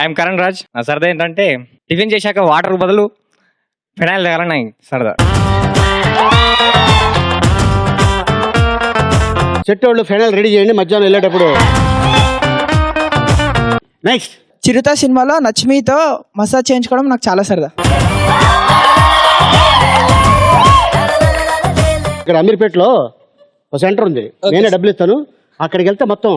I'm Karan Raj. నా సరదా ఏంటంటే టిఫిన్ చేశాక వాటర్ బదులు ఫినాయిల్ తాగాలని నాకు సరదా. చెట్టు వాళ్ళు ఫైనల్ రెడీ చేయండి మధ్యాహ్నం వెళ్ళేటప్పుడు. నెక్స్ట్ చిరుత సినిమాలో నచ్మితో మసాజ్ చేయించుకోవడం నాకు చాలా సరదా. ఇక్కడ అమీర్పేటలో ఒక సెంటర్ ఉంది, నేనే డబ్బులు ఇస్తాను, అక్కడికి వెళ్తే మొత్తం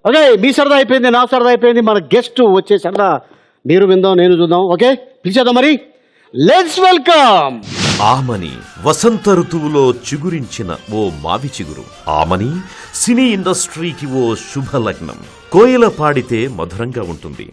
ఓకే. మీ సరదా అయిపోయింది, నా సరదా అయిపోయింది, మన గెస్ట్ వచ్చే సరదా మీరు విందాం, నేను చూద్దాం. ఓకే, పిలిచేద్దాం మరి. Let's welcome. ఆమని వసంత ఋతువులో చిగురించిన ఓ మావి చిగురు. ఆమని సినీ ఇండస్ట్రీకి ఓ శుభలగ్నం. కోయిల పాడితే మధురంగా ఉంటుంది,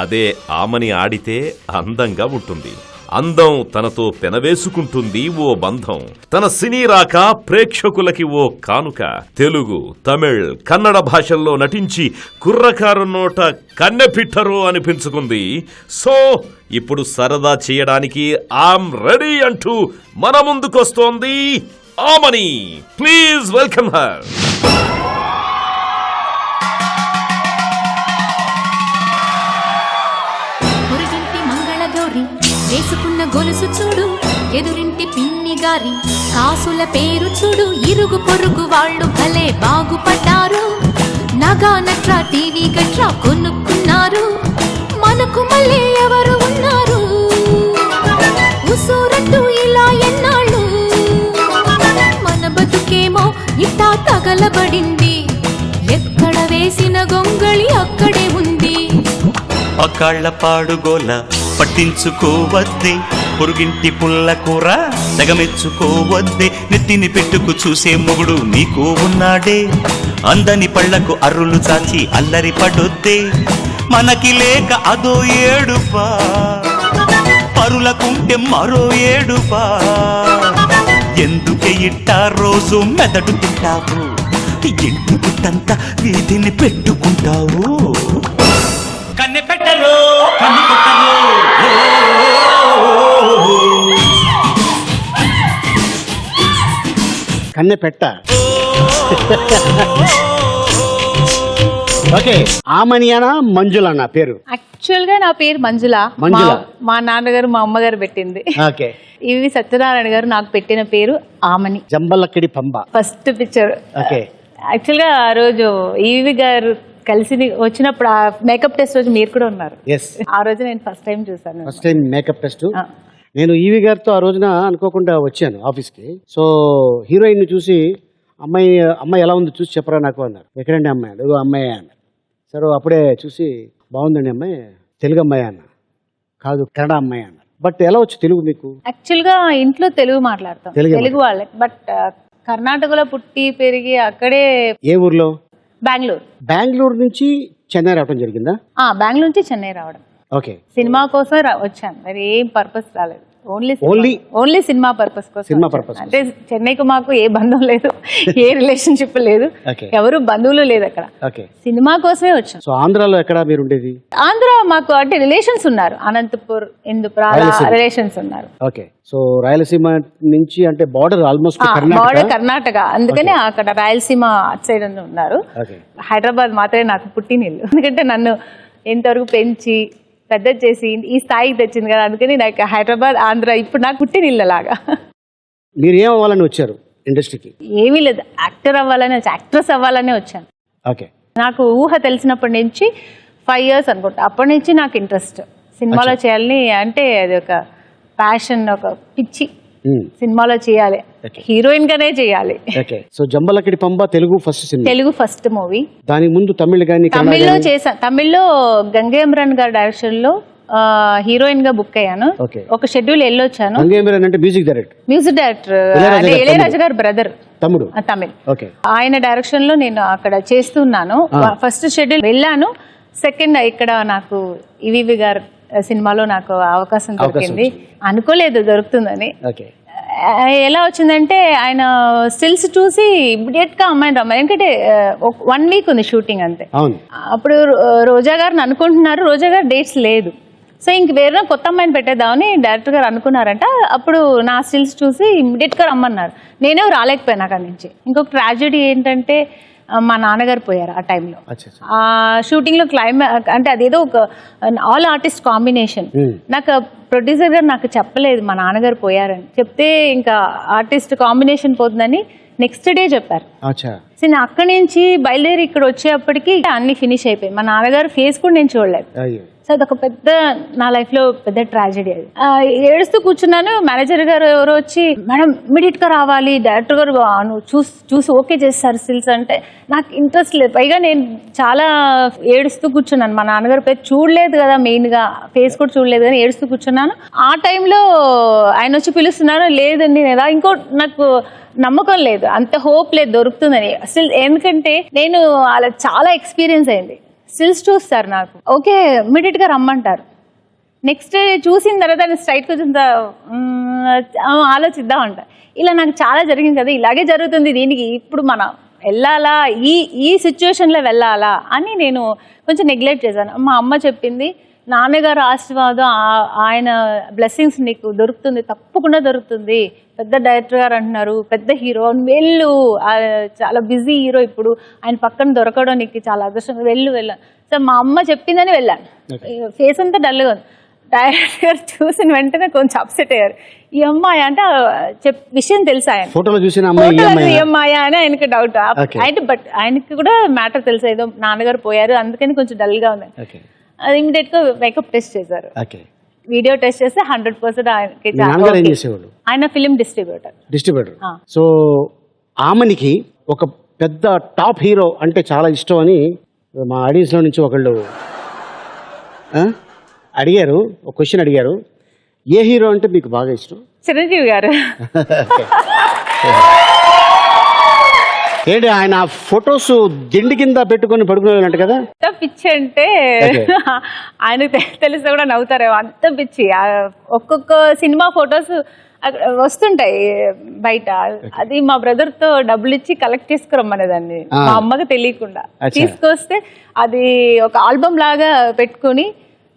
అదే ఆమని ఆడితే అందంగా ఉంటుంది. అందం తనతో పెనవేసుకుంటుంది ఓ బంధం. తన సినీ రాక ప్రేక్షకులకి ఓ కానుక. తెలుగు, తమిళ్, కన్నడ భాషల్లో నటించి కుర్రకారు నోట కన్నెపిట్టరు అనిపించుకుంది. సో ఇప్పుడు సరదా చేయడానికి ఐఎమ్ రెడీ అంటూ మన ముందుకొస్తోంది ఆమని. Please welcome her. వేసుకున్న గొలుసు చూడు, ఎదురింటి పిన్ని గారి కాసుల పేరు చూడు, ఇరుగు పొరుగు వాళ్ళు భలే బాగుపడ్డారు. నగా నట్రా టీవీ గట్రా కొనుక్కున్నారు, మనకు మళ్ళీ ఎవరు ఉన్నారు? ఉసూరట్టు ఇలా ఎన్నాళ్ళు, మన బతుకేమో ఇట్టా తగలబడింది. ఎక్కడ వేసిన గొంగళి అక్కడే ఉంది. పకాళ్ళ పాడుగోల పట్టించుకోవద్దే, పొరుగింటి పుల్ల కూర తెగమెచ్చుకోవద్దే. నెత్తిని పెట్టుకు చూసే మొగుడు నీకు ఉన్నాడే, అందని పళ్లకు అర్రులు చాచి అల్లరి పడొద్దే. మనకి లేక అదో ఏడుపా, పరులకుంటే మరో ఏడుపా. ఎందుకే ఇట్టా రోజు మెదడు తింటావు, ఇంటి పుట్టంతా వీధిని పెట్టుకుంటావు. కన్నె పెట్టరు కన్ను పెట్టరు. కన్నె పెట్ట. ఓకే, ఆమని అనా మంజుల అన్న పేరు? యాక్చువల్ గా నా పేరు మంజుల. మంజుల. మా నాన్నగారు మా అమ్మగారు పెట్టింది. ఓకే. ఇవి సత్యనారాయణ గారు నాకు పెట్టిన పేరు Aamani. Jambalakadi Pamba first picture. Okay. యాక్చువల్ గా ఆ రోజు ఈవి గారు కలిసి వచ్చినప్పుడు ఆ మేకప్ టెస్ట్ రోజు మీరు కూడా ఉన్నారు. ఎస్, ఆ రోజు నేను ఫస్ట్ టైం చూసాను. First time makeup test. నేను ఈవి గారితో ఆ రోజున అనుకోకుండా వచ్చాను ఆఫీస్కి. సో హీరోయిన్ ని చూసి అమ్మాయి ఎలా ఉంది చూసి చెప్పరా నాకు అన్నారు. ఎక్కడండి అమ్మాయి? అడుగు అమ్మాయి అన్నారు. సరే అప్పుడే చూసి బాగుందండి అమ్మాయి, తెలుగు అమ్మాయి అన్న. కాదు కన్నడ అమ్మాయి అన్నారు. బట్ ఎలా వచ్చు తెలుగు మీకు? యాక్చువల్ గా ఇంట్లో తెలుగు మాట్లాడతాం, తెలుగు వాళ్ళే. బట్ కర్ణాటకలో పుట్టి పెరిగి అక్కడే. ఏ ఊర్లో? బెంగళూరు. బెంగళూరు నుంచి చెన్నై రావడం జరిగిందా? బెంగళూరు నుంచి చెన్నై రావడం. ఓకే. సినిమా కోసం వచ్చాను, మరి ఏం పర్పస్ రాలేదు. ఓన్లీ సినిమా పర్పస్ కోసం. సినిమా పర్పస్ అంటే చెన్నైకి మాకు ఏ బంధం లేదు, ఏ రిలేషన్షిప్ లేదు, ఎవరు బంధువులు లేదు అక్కడ. సినిమా కోసమే వచ్చాను. సో ఆంధ్రాలో ఎక్కడ మీరు ఉండేది? ఆంధ్ర మాకు అంటే రిలేషన్స్ ఉన్నారు, అనంతపూర్, ఇందుపుర రిలేషన్స్ ఉన్నారు. ఓకే. సో రాయలసీమ నుంచి అంటే బార్డర్ ఆల్మోస్ట్ బార్డర్ కర్ణాటక, అందుకని అక్కడ రాయలసీమ అటు సైడ్ ఉన్నారు. హైదరాబాద్ మాత్రమే నాకు పుట్టినిల్లు, ఎందుకంటే నన్ను ఎంతవరకు పెంచి పెద్ద చేసి ఈ స్థాయికి తెచ్చింది కదా, అందుకని నాకు హైదరాబాద్, ఆంధ్ర ఇప్పుడు నాకు పుట్టినిల్లలాగా. మీరు ఏం అవ్వాలని వచ్చారు ఇండస్ట్రీకి? ఏమీ లేదు, యాక్టర్ అవ్వాలని, యాక్ట్రెస్ అవ్వాలనే వచ్చాను. ఓకే. నాకు ఊహ తెలిసినప్పటి నుంచి 5 years అనుకుంటా, అప్పటి నుంచి నాకు ఇంట్రెస్ట్ సినిమాలో చేయాలని. అంటే అది ఒక ప్యాషన్, ఒక పిచ్చి. సినిమాలో చేయాలి, హీరోయిన్ గానే చేయాలి. So Jambalakidi Pamba Telugu first cinema, Telugu first movie. దాని ముందు తమిళ్ గాని తమిళ్లో చేశాను. తమిళ్లో గంగేమ్రన్ గారి డైరెక్షన్ లో హీరోయిన్ గా బుక్ అయ్యాను. ఒక షెడ్యూల్ వెళ్ళొచ్చాను. అంటే మ్యూజిక్ డైరెక్టర్ ఇళయరాజా గారు బ్రదర్, తమిళ్. ఆయన డైరెక్షన్ లో నేను అక్కడ చేస్తున్నాను. ఫస్ట్ షెడ్యూల్ వెళ్ళాను. సెకండ్ ఇక్కడ నాకు ఈవీవి గారు సినిమాలో నాకు అవకాశం దొరికింది. అనుకోలేదు దొరుకుతుందని. ఎలా వచ్చిందంటే ఆయన స్టిల్స్ చూసి ఇమ్మీడియట్ గా అమ్మాయిని రమ్మని, ఎందుకంటే 1 week ఉంది షూటింగ్ అంతే. అప్పుడు రోజా గారిని అనుకుంటున్నారు, రోజా గారు డేట్స్ లేదు. సో ఇంక వేరే కొత్త అమ్మాయిని పెట్టేద్దామని డైరెక్టర్ గారు అనుకున్నారంట. అప్పుడు నా స్టిల్స్ చూసి ఇమ్మీడియట్ గా రమ్మన్నారు. నేనే రాలేకపోయాను అక్కడి నుంచి. ఇంకొక ట్రాజెడీ ఏంటంటే మా నాన్నగారు పోయారు ఆ టైంలో. అచ్చా. ఆ షూటింగ్లో అంటే అదేదో ఒక ఆల్ ఆర్టిస్ట్ కాంబినేషన్. నాకు ప్రొడ్యూసర్ గారు నాకు చెప్పలేదు మా నాన్నగారు పోయారని. చెప్తే ఇంకా ఆర్టిస్ట్ కాంబినేషన్ పోతుందని నెక్స్ట్ డే చెప్పారు. అచ్చా. నేను అక్కడి నుంచి బయలుదేరి ఇక్కడ వచ్చేప్పటికి అన్ని ఫినిష్ అయిపోయి. మా నాన్నగారు ఫేస్ కూడా నేను చూడలేదు. సో అదొక పెద్ద నా లైఫ్ లో పెద్ద ట్రాజెడీ అది. ఏడుస్తూ కూర్చున్నాను. మేనేజర్ గారు ఎవరో వచ్చి, మేడం ఇమీడియట్ గా రావాలి, డైరెక్టర్ గారు నువ్వు చూసి ఓకే చేస్తారు స్టిల్స్ అంటే నాకు ఇంట్రెస్ట్ లేదు. పైగా నేను చాలా ఏడుస్తూ కూర్చున్నాను. మా నాన్నగారు పేరు చూడలేదు కదా, మెయిన్ గా ఫేస్ కూడా చూడలేదు కానీ ఏడుస్తూ కూర్చున్నాను. ఆ టైంలో ఆయన వచ్చి పిలుస్తున్నారు, లేదండి నేను ఇంకో నాకు నమ్మకం లేదు, అంత హోప్ లేదు దొరుకుతుందని అసలు. ఎందుకంటే నేను అలా చాలా ఎక్స్పీరియన్స్ అయింది. స్టిల్స్ చూస్తారు నాకు, ఓకే ఇమీడియట్ గా రమ్మంటారు. నెక్స్ట్ డే చూసిన తర్వాత స్ట్రైట్ కూర్చుంత ఆలోచిద్దాం అంటారు. ఇలా నాకు చాలా జరిగింది కదా, ఇలాగే జరుగుతుంది, దీనికి ఇప్పుడు మనం వెళ్ళాలా, ఈ సిచ్యువేషన్లో వెళ్ళాలా అని నేను కొంచెం నెగ్లెక్ట్ చేశాను. మా అమ్మ చెప్పింది, నాన్నగారు ఆశీర్వాదం, ఆయన బ్లెస్సింగ్స్ నీకు దొరుకుతుంది, తప్పకుండా దొరుకుతుంది. పెద్ద డైరెక్టర్ గారు అంటున్నారు, పెద్ద హీరో, వెళ్ళు, చాలా బిజీ హీరో, ఇప్పుడు ఆయన పక్కన దొరకడం నీకు చాలా అదృష్టం, వెళ్ళాను. సో మా అమ్మ చెప్పిందని వెళ్ళాను. ఫేస్ అంతా డల్గా ఉంది. డైరెక్టర్ గారు చూసిన వెంటనే కొంచెం అప్సెట్ అయ్యారు. ఈ అమ్మాయి అంటే విషయం తెలుసు, ఆయన ఫోటోలో చూసిన ఈ అమ్మాయి అని ఆయనకి డౌట్. బట్ ఆయనకి కూడా మ్యాటర్ తెలుసు, ఏదో నాన్నగారు పోయారు అందుకని కొంచెం డల్ గా ఉంది. అది ఇమీడియట్ గా మేకప్ టెస్ట్ చేశారు, వీడియో టెస్ట్ చేస్తే 100% ఆయన ఫిలిం డిస్ట్రిబ్యూటర్. సో ఆమెనికి ఒక పెద్ద టాప్ హీరో అంటే చాలా ఇష్టం అని మా ఆడియన్స్ లో నుంచి ఒకళ్ళు అడిగారు, ఒక క్వశ్చన్ అడిగారు, ఏ హీరో అంటే మీకు బాగా ఇష్టం? చిరంజీవి గారు. ఏంటి ఆయన ఫొటోస్ దిండి కింద పెట్టుకొని పడుకునేవాళ్ళంట కదా? పిచ్చి అంటే ఆయనకు తెలిస్తే కూడా నవ్వుతారేమో, అంత పిచ్చి. ఒక్కొక్క సినిమా ఫొటోస్ వస్తుంటాయి బయట, అది మా బ్రదర్ తో డబ్బులు ఇచ్చి కలెక్ట్ చేసుకురమ్మనేదాన్ని, మా అమ్మకి తెలియకుండా తీసుకొస్తే అది ఒక ఆల్బమ్ లాగా పెట్టుకుని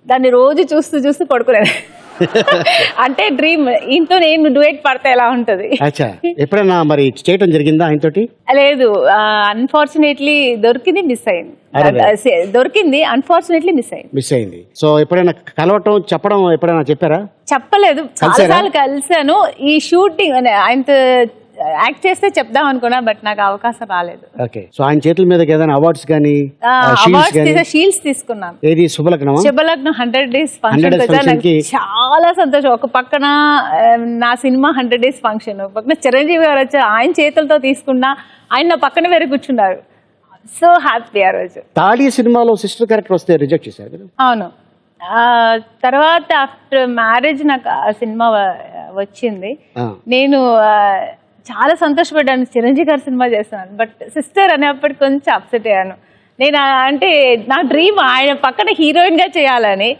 దాన్ని రోజు చూస్తూ పడుకునేది. అంటే డ్రీమ్, ఇంతో నేను డ్యూయట్ పడితే ఎలా ఉంటది. ఎప్పుడైనా మరి చేయటం జరిగిందా ఆయనతోటి? లేదు, అన్ఫార్చునేట్లీ దొరికింది, మిస్ అయింది. దొరికింది, అన్ఫార్చునేట్లీ మిస్ అయింది. సో ఎప్పుడైనా కలవటం, చెప్పడం ఎప్పుడైనా చెప్పారా? చెప్పలేదు, చాలాసార్లు కలిసాను. ఈ షూటింగ్ ఆయనతో యాక్ట్ చేస్తే చెప్దాం అనుకున్నా, బట్ నాకు అవకాశం రాలేదు. ఓకే. సో ఆయన చేతుల మీద ఏదైనా అవార్డ్స్ కానీ షీల్డ్స్ తీసుకున్నాను. ఏది శుభలగ్నం 100 days ఫంక్షన్, చాలా సంతోషం. ఒక పక్కన నా సినిమా 100 days ఫంక్షన్, ఒక పక్కన చిరంజీవి గారు వచ్చి ఆయన చేతులతో తీసుకున్నా, ఆయన నా పక్కన వేరే కూర్చున్నారు. సో హ్యాపీ ఆ రోజు. తాళి సినిమాలో సిస్టర్ క్యారెక్టర్ వస్తే రిజెక్ట్ చేశారు. అవును, తర్వాత ఆఫ్టర్ మ్యారేజ్ నాకు ఆ సినిమా వచ్చింది. నేను చాలా సంతోషపడ్డాను, చిరంజీవి గారి సినిమా చేస్తున్నాను. బట్ సిస్టర్ అనేప్పటికి కొంచెం అప్సెట్ అయ్యాను. నేను అంటే నా డ్రీమ్ ఆయన పక్కన హీరోయిన్ గా చేయాలని.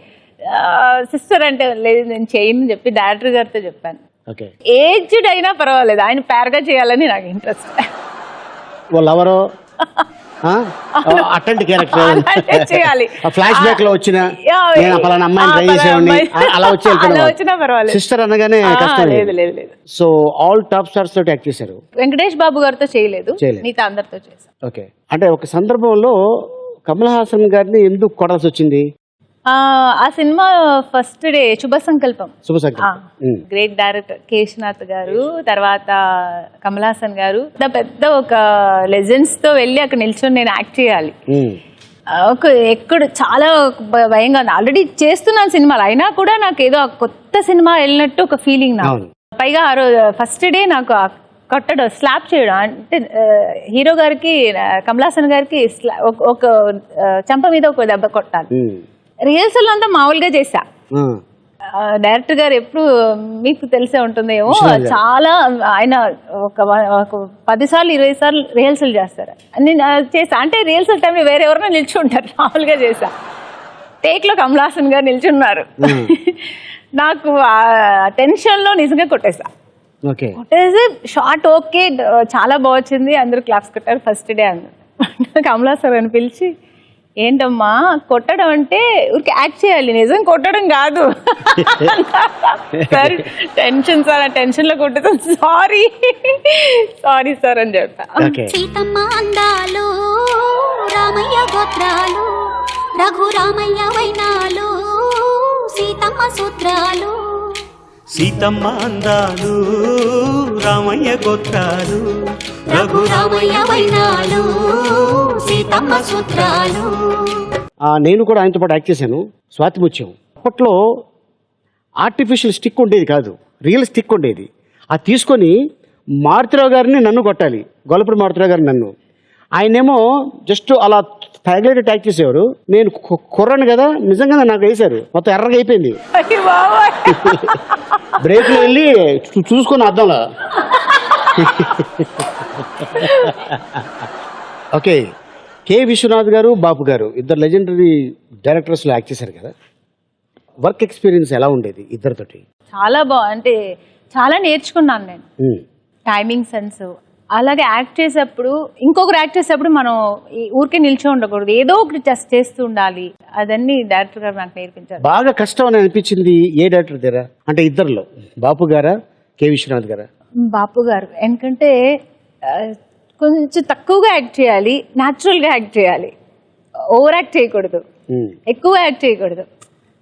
సిస్టర్ అంటే లేదు నేను చేయను చెప్పి డైరెక్టర్ గారితో చెప్పాను. ఏజ్డ్ అయినా పర్వాలేదు, ఆయన పేరుగా చేయాలని నాకు ఇంట్రెస్ట్. వాళ్ళెవరో అటెంట్ క్యారెక్టర్ చేయాలి, ఫ్లాష్ బ్యాక్ లో వచ్చిన అమ్మాయిని ట్రై చేసేవాడిని అలా వచ్చిన పర్వాలేదు. సిస్టర్ అనగానే కష్టం. లేదు. సో ఆల్ టాప్ స్టార్స్ తోటి యాక్ట్ చేశారు. వెంకటేష్ బాబు గారితో చేయలేదు, మిగతా అందరితో చేశారు. ఓకే. అంటే ఒక సందర్భంలో కమల్ హాసన్ గారిని ఎందుకు కొడాల్సి వచ్చింది? ఆ సినిమా ఫస్ట్ డే శుభ సంకల్పం, గ్రేట్ డైరెక్టర్ కేశనాథ్ గారు, తర్వాత కమల్ హాసన్ గారు, పెద్ద ఒక లెజెండ్స్ తో వెళ్ళి అక్కడ నిల్చొని నేను యాక్ట్ చేయాలి. ఎక్కడ చాలా భయంగా ఉంది. ఆల్రెడీ చేస్తున్నాను సినిమాలు, అయినా కూడా నాకు ఏదో కొత్త సినిమా వెళ్ళినట్టు ఒక ఫీలింగ్ నాకు. పైగా ఆ రోజు ఫస్ట్ డే నాకు కొట్టడం, స్లాప్ చేయడం, అంటే హీరో గారికి కమల్ హాసన్ గారికి ఒక చెంప మీద ఒక దెబ్బ కొట్టాలి. రిహర్సల్ అంతా మామూలుగా చేశా. డైరెక్టర్ గారు ఎప్పుడు మీకు తెలిసే ఉంటుందేమో, చాలా ఆయన ఒక 10 సార్లు 20 సార్లు రిహర్సల్ చేస్తారు. నేను చేసా, అంటే రిహర్సల్ టైంలో వేరే ఎవరైనా నిల్చుంటారు, మామూలుగా చేసా. టేక్ లో కమల్ హాసన్ గారు నిల్చున్నారు. నాకు టెన్షన్ లో నిజంగా కొట్టేసా. కొట్టేసి షార్ట్ ఓకే, చాలా బాగా వచ్చింది, అందరూ క్లాప్స్ కొట్టారు. ఫస్ట్ డే అందరు కమల్ హాసన్ గారిని పిలిచి, ఏంటమ్మా కొట్టడం అంటే ఊరికి యాక్ట్ చేయాలి, నిజం కొట్టడం కాదు. సార్ టెన్షన్ సార్, ఆ టెన్షన్ లో కొట్టుతాను, సారీ సారీ సార్ అని చెప్పా. సీతమ్మ అందాలు రామయ్య గోత్రాలు, రఘురామయ్య వైనాలు, సీతమ్మ సూత్రాలు. సీతమ్మ అందాలు రామయ్య గోత్రాలు, రఘురామయ్య వైనాలు, సీతమ్మ సూత్రాలు. నేను కూడా ఆయనతో పాటు యాక్ట్ చేశాను స్వాతిముత్యం. అప్పట్లో ఆర్టిఫిషియల్ స్టిక్ ఉండేది కాదు, రియల్ స్టిక్ ఉండేది. అది తీసుకొని మారుతిరావు గారిని నన్ను కొట్టాలి, గొల్లపూడి మారుతిరావు గారిని నన్ను. ఆయనేమో జస్ట్ అలా తగిలేటట్టు యాక్ట్ చేసేవారు. నేను కుర్రాను కదా, నిజంగా నాకు వేశారు, మొత్తం ఎర్రగా అయిపోయింది. బ్రేక్లో వెళ్ళి చూసుకొని అద్దంలా. ఓకే, కె విశ్వనాథ్ గారు, బాపు గారు ఇద్దరు లెజెండరీ డైరెక్టర్స్లో యాక్ట్ చేశారు కదా. వర్క్ ఎక్స్పీరియన్స్ ఎలా ఉండేది ఇద్దరితోటి? చాలా అంటే చాలా నేర్చుకున్నాను నేను. టైమింగ్ సెన్స్, అలాగే యాక్ట్ చేసేప్పుడు ఇంకొకరు యాక్ట్ చేసేప్పుడు మనం ఊరికే నిల్చో ఉండకూడదు, ఏదో ఒకటి జస్ట్ చేస్తూ ఉండాలి. అదన్నీ డైరెక్టర్ గారు నాకు నేర్పించారు. బాగా కష్టం అని అనిపించింది ఏ డైరెక్టర్ దగ్గర అంటే ఇద్దరిలో, బాపు గారా కె విశ్వనాథ్ గారా? బాపు గారు. ఎందుకంటే కొంచెం తక్కువగా యాక్ట్ చేయాలి, న్యాచురల్గా యాక్ట్ చేయాలి, ఓవర్ యాక్ట్ చేయకూడదు, ఎక్కువ యాక్ట్ చేయకూడదు.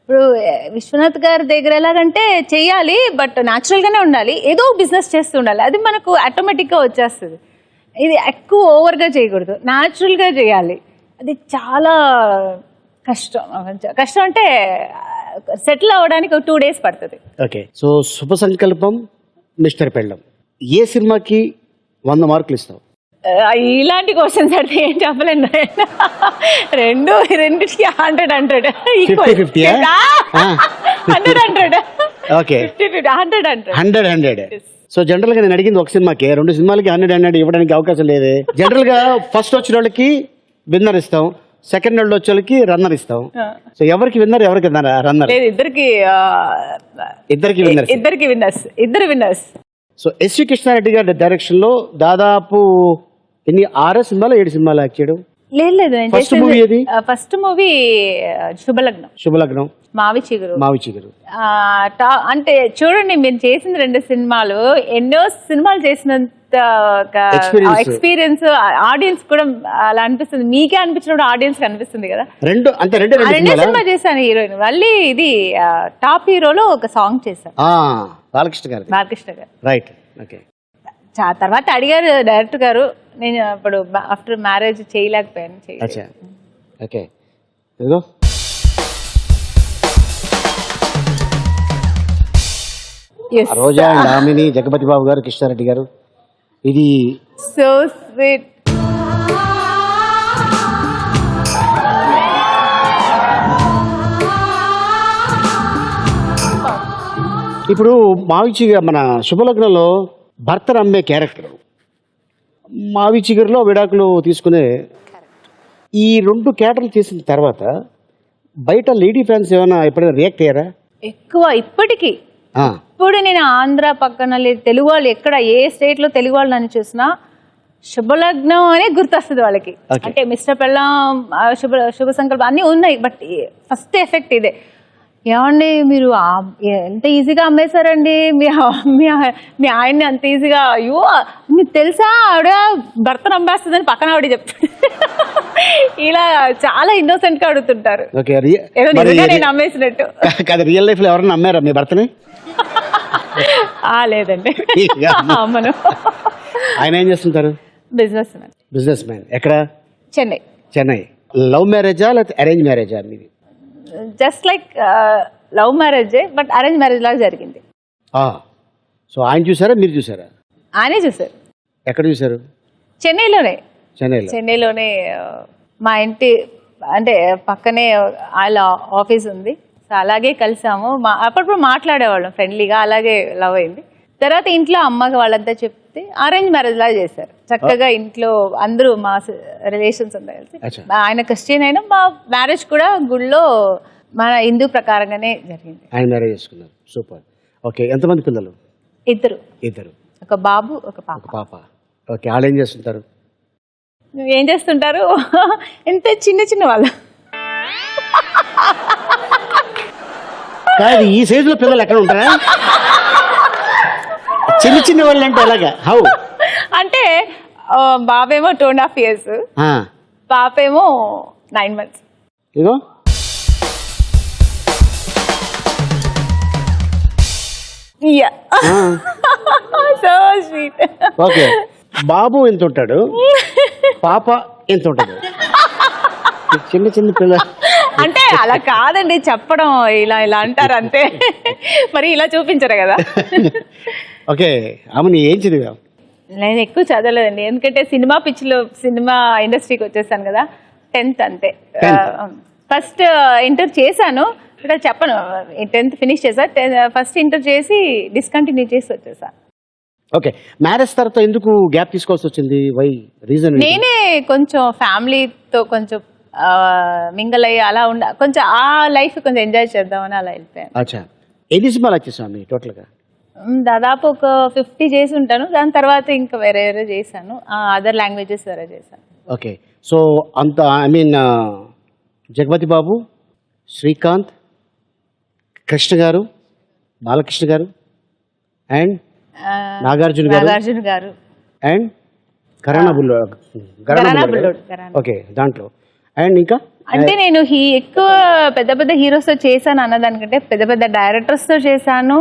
ఇప్పుడు విశ్వనాథ్ గారి దగ్గర ఎలాగంటే చెయ్యాలి, బట్ న్యాచురల్గానే ఉండాలి, ఏదో బిజినెస్ చేస్తూ ఉండాలి, అది మనకు ఆటోమేటిక్గా వచ్చేస్తుంది. ఇది ఎక్కువ ఓవర్గా చేయకూడదు, న్యాచురల్గా చేయాలి. అది చాలా కష్టం. కష్టం అంటే సెటిల్ అవ్వడానికి 2 days పడుతుంది. ఓకే, సో శుభ సంకల్పం, మిస్టర్ పెళ్ళం, ఏ సినిమాకి 100 మార్కులు ఇస్తావు? ఇలాంటి క్వశ్చన్స్ అడితే ఏం చెప్పలేను. రెండింటికి 100 100 ఓకే, 100 100. సో జనరల్ గా నేను అడిగింది ఒక సినిమాకి, 2 సినిమాలకి 100 ఇవ్వడానికి అవకాశం లేదే. జనరల్ గా ఫస్ట్ వచ్చిన వాళ్ళకి విన్నర్ ఇస్తాం, సెకండ్ వాళ్ళు వచ్చే వాళ్ళకి రన్నర్ ఇస్తాం. సో ఎవరికి విన్నర్, ఎవరికి రన్నర్? ఇద్దరికి విన్నర్స్. ఇద్దరు విన్నర్స్. సో ఎస్వి కృష్ణారెడ్డి గారి డైరెక్షన్ లో దాదాపు 6 సినిమాలు 7 సినిమాలు యాక్ట్ చేయడం. లేదు, ఫస్ట్ మూవీ ఏది? ఫస్ట్ మూవీ శుభలగ్నం, మావి చిగురు. అంటే చూడండి, మీరు చేసిన 2 సినిమాలు ఎన్నో సినిమాలు చేసినంత ఎక్స్పీరియన్స్ ఆడియన్స్ కూడా అలా అనిపిస్తుంది. మీకే అనిపించినప్పుడు ఆడియన్స్ అనిపిస్తుంది కదా. రెండు సినిమా చేశాను హీరోయిన్. మళ్ళీ ఇది టాప్ హీరోలో ఒక సాంగ్ చేశాను, బాలకృష్ణ గారు. రైట్. ఓకే, తర్వాత అడిగారు డైరెక్టర్ గారు, నేను అప్పుడు ఆఫ్టర్ మ్యారేజ్ చేయలేకపోయాను. ఓకే, రోజా అండ్ ఆమిని, జగపతి బాబు గారు, కృష్ణారెడ్డి గారు. ఇది సో స్వీట్. ఇప్పుడు మన శుభలగ్నంలో భర్తను అమ్మే క్యారెక్టర్, మావి చిగురులో విడాకులు తీసుకునే ఈ 2 క్యారెక్టర్లు చేసిన తర్వాత బయట లేడీ ఫ్యాన్స్ ఏమైనా ఎప్పుడైనా రియాక్ట్ అయ్యారా? ఎక్కువ ఇప్పటికీ. ఇప్పుడు నేను ఆంధ్ర పక్కన లేదు, తెలుగు వాళ్ళు ఎక్కడ ఏ స్టేట్ లో తెలుగు వాళ్ళు నన్ను చూసినా శుభలగ్నం అనే గుర్తొస్తుంది వాళ్ళకి. అంటే మిస్టర్ పెళ్ళం, శుభ సంకల్పం అన్నీ ఉన్నాయి, బట్ ఫస్ట్ ఎఫెక్ట్ ఇదే. ఏమండి మీరు ఎంత ఈజీగా అమ్మేశారండి మీ ఆయన్ని, అంత ఈజీగా. అయ్యో మీకు తెలుసా ఆవిడ భర్తను అమ్మేస్తుందని పక్కన ఆవిడ చెప్తాడు. ఇలా చాలా ఇన్నోసెంట్ గా అడుగుతుంటారు, ఏదో నిజంగా నేను అమ్మేసినట్టు. రియల్ లైఫ్ లో ఎవరన్నా అమ్మారా మీ భర్తని? లేదండి, అమ్మను. ఆయన ఏం చేస్తుంటారు? Businessman. ఎక్కడ? చెన్నై. లవ్ మ్యారేజా లేకపోతే అరేంజ్ మ్యారేజా మీది? జస్ట్ లైక్ లవ్ మ్యారేజే, బట్ అరేంజ్ మ్యారేజ్ లాగా జరిగింది. సో ఆయన చూసారా, మీరు చూసారా? ఆయనే చూసారు. ఎక్కడ చూసారు? చెన్నైలోనే మా ఇంటి అంటే పక్కనే వాళ్ళ ఆఫీస్ ఉంది. సో అలాగే కలిసాము, అప్పుడప్పుడు మాట్లాడేవాళ్ళం ఫ్రెండ్లీగా, అలాగే లవ్ అయింది. తర్వాత ఇంట్లో అమ్మకి వాళ్ళంతా చెప్తే అరేంజ్ మ్యారేజ్ లాగా చేశారు. చక్కగా ఇంట్లో అందరూ మా రిలేషన్స్ అంతా కలిసి, ఆయన క్రిస్టియన్ అయినా మా మ్యారేజ్ కూడా గుళ్ళో మన హిందూ ప్రకారంగానే జరిగింది. ఆయన మ్యారేజ్ చేసుకున్నారు. సూపర్. ఓకే, ఎంతమంది పిల్లలు? ఇద్దరు. ఒక బాబు, ఒక పాప. ఓకే, వాళ్ళు ఏం చేస్తుంటారు? ఇంత చిన్న వాళ్ళు. కాదు ఈ సైజులో పిల్లలు ఎక్కడ ఉంటారా? చిన్న చిన్న వాళ్ళు అంటే ఎలాగా? హౌ అంటే బాబేమో 2.5 years, పాపేమో 9 months. ఇగో Yeah. So sweet. ఓకే, బాబు ఎంత ఉంటాడు, పాప ఎంత ఉంటుంది? చిన్న చిన్న పిల్ల అంటే అలా కాదండి చెప్పడం, ఇలా ఇలా అంటారు అంతే, మరి ఇలా చూపించరు కదా. ఓకే, ఆమె ఏం చదివావు? నేను ఎక్కువ చదవలేదండి, ఎందుకంటే సినిమా పిచ్చిలో సినిమా ఇండస్ట్రీకి వచ్చేసాను కదా. 10th అంతే. ఫస్ట్ ఇంటర్ చేశాను, ఇక్కడ చెప్పను, 10th ఫినిష్ చేశా. ఫస్ట్ ఇంటర్ చేసి డిస్కంటిన్యూ చేసి వచ్చేసా. ఓకే, మ్యారేజ్ తర్వాత ఎందుకు గ్యాప్ తీసుకోవాల్సి వచ్చింది? Why reason? నేనే కొంచెం ఫ్యామిలీతో కొంచెం మింగల్ అయ్యి అలా కొంచెం ఆ లైఫ్ కొంచెం ఎంజాయ్ చేద్దామని అలా వెళ్ళిపోయాను. అచ్చా, ఎన్ని సినిమాలు వచ్చేసామి టోటల్గా? దాదాపు ఒక 50 చేసి ఉంటాను. దాని తర్వాత ఇంకా వేరే వేరే చేశాను, అదర్ లాంగ్వేజెస్ వేరే చేశాను. ఓకే, సో అంత ఐ మీన్ జగపతి బాబు, శ్రీకాంత్, కృష్ణ గారు, బాలకృష్ణ గారు అండ్ నాగార్జున గారు అండ్ ఘరానా బుల్లోడ్. ఓకే, దాంట్లో అండ్ ఇంకా అంటే నేను ఎక్కువ పెద్ద పెద్ద హీరోస్ తో చేశాను అన్నదానికంటే పెద్ద పెద్ద డైరెక్టర్స్ తో చేశాను.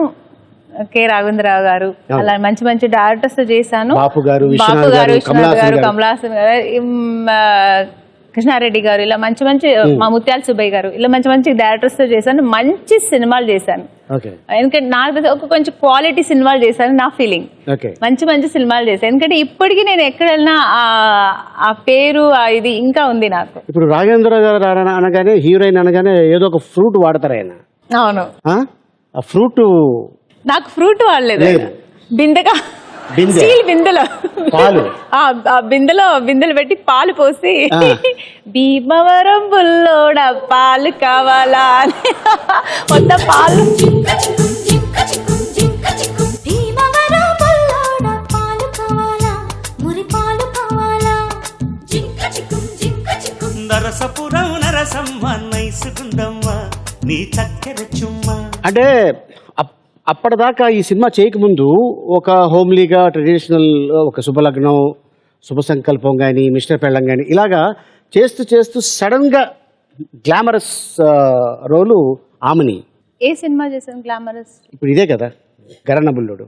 కె రాఘవేంద్రరావు గారు, అలా మంచి మంచి డైరెక్టర్స్ తో చేశాను. బాపు గారు, విశ్వనాథ్ గారు, కమలాసన్ గారు, కృష్ణారెడ్డి గారు, ఇలా మంచి మంచి, మా ముత్యాల సుబ్బయ్య గారు, ఇలా మంచి మంచి డైరెక్టర్స్ తో చేశాను. మంచి సినిమాలు చేశాను, ఎందుకంటే నాకు ఒక కొంచెం క్వాలిటీ సినిమాలు చేశాను నా ఫీలింగ్. మంచి మంచి సినిమాలు చేశాను, ఎందుకంటే ఇప్పటికీ నేను ఎక్కడ వెళ్ళినా ఆ పేరు ఇది ఇంకా ఉంది నాకు. ఇప్పుడు రాఘవేంద్ర గారు అనగానే, హీరోయిన్ అనగానే ఏదో ఒక ఫ్రూట్ వాడతారు ఆయన. అవును, ఆ ఫ్రూట్ నాకు ఫ్రూట్ వాడలేదు, బిందెగా స్టీల్ బిందెలో బిందెలు పెట్టి పాలు పోసి భీమవరం బుల్లోడ పాలు కావాలా మొత్తం పాలు నరసపురం నరసమ్మ నైసుగుందమ్మ నీ చక్కెర చుమ్మ. అంటే అప్పటిదాకా ఈ సినిమా చేయకముందు ఒక హోమ్లీగా ట్రెడిషనల్, ఒక శుభలగ్నం, శుభ సంకల్పం కానీ, మిస్టర్ పెళ్ళం కానీ ఇలాగా చేస్తూ చేస్తూ సడన్గా గ్లామరస్ రోలు ఆమెని. ఏ సినిమా చేసాను గ్లామరస్? ఇప్పుడు ఇదే కదా, ఘరానా బుల్లోడు.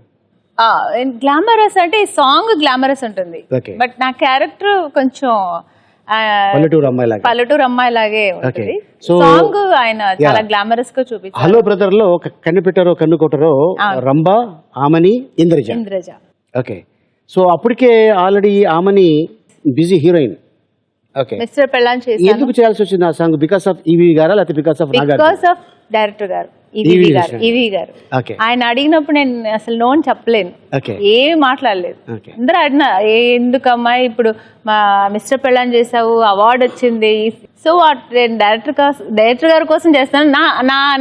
గ్లామరస్ అంటే సాంగ్ గ్లామరస్ ఉంటుంది, బట్ నా క్యారెక్టర్ కొంచెం పల్లెటూరు అమ్మాయి లాగే ఉంటుంది. సాంగ్ ఆయన చాలా గ్లామరస్ గా చూపించారు. హలో బ్రదర్ లో ఒక కన్ను పెట్టారో కన్ను కొట్టరో రంభ, ఆమని, ఇంద్రజ. ఓకే, సో అప్పటికే already Aamani busy heroine. Okay, mister పెళ్ళాన్ చేశాను. ఎందుకు చేయాల్సి వచ్చింది ఆ సాంగ్? బికాస్ ఆఫ్ ఈవీ గారా లేకపోతే బికాస్ ఆఫ్ డైరెక్టర్ గారు ఈవీ గారు? ఆయన అడిగినప్పుడు నేను అసలు నో అని చెప్పలేను, ఏమి మాట్లాడలేదు. అందరూ అడిగినా ఎందుకమ్మా ఇప్పుడు మా మిస్టర్ పెళ్ళాన్ చేసావు, అవార్డు వచ్చింది, సో డైరెక్టర్ గారి కోసం చేస్తాను.